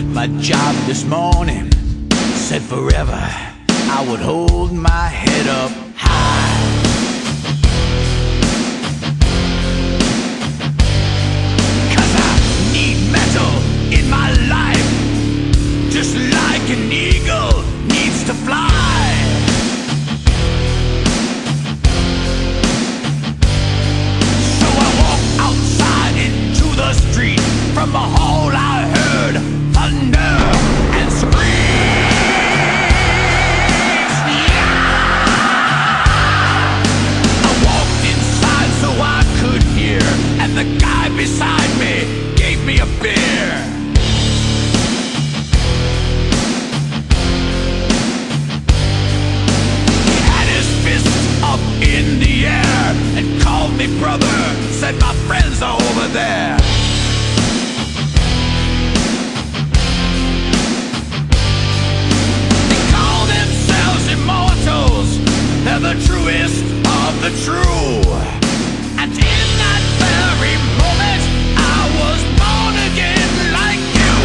quit my job this morning. Said forever I would hold my head up high. Cause I need metal in my life, just like an eagle needs to fly. So I walked outside into the street. From the hall I heard thunder and screams. I walked inside so I could hear, and the guy beside me gave me a beer. He had his fist up in the air and called me brother, said my friends are over there. They're the truest of the true. And in that very moment I was born again like you.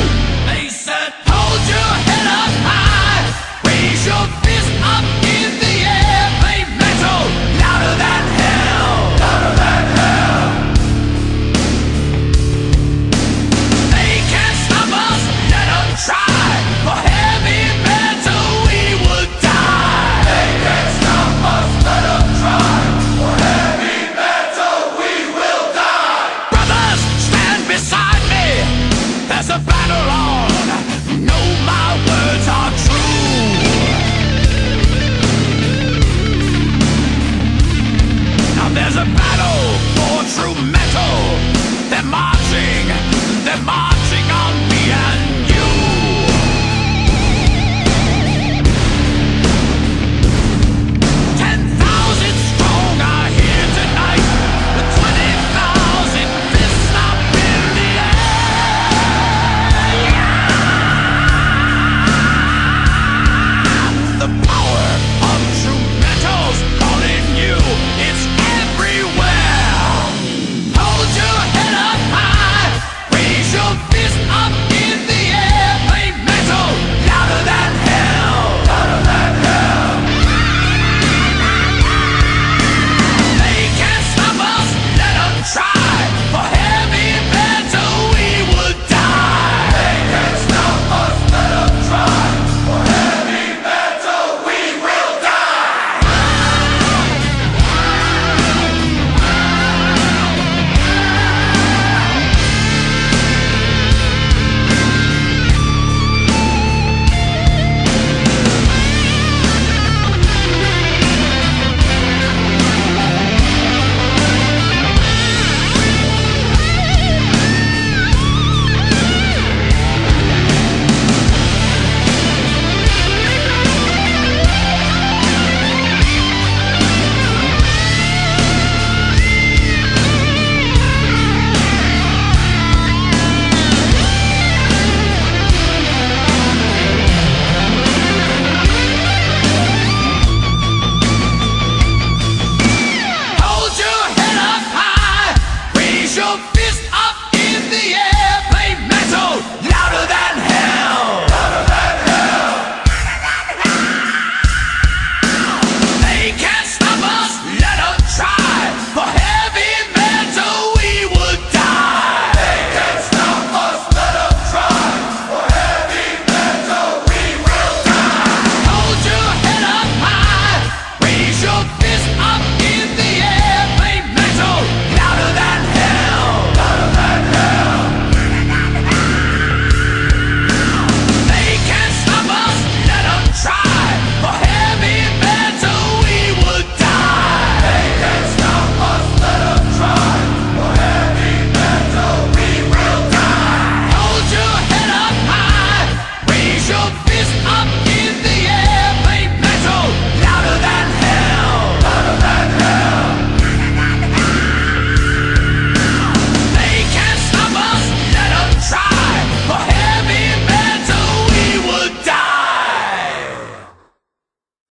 They said hold your head up high, raise your fist up in the air, play metal louder than hell, louder than hell. They can't stop us, let them try. For heavy metal we would die. They can't stop us, let them try. For heavy metal we will die. Brothers, stand beside me, there's a battle on. Know my words are true. Now there's a battle for true metal. They're marching, they're marching.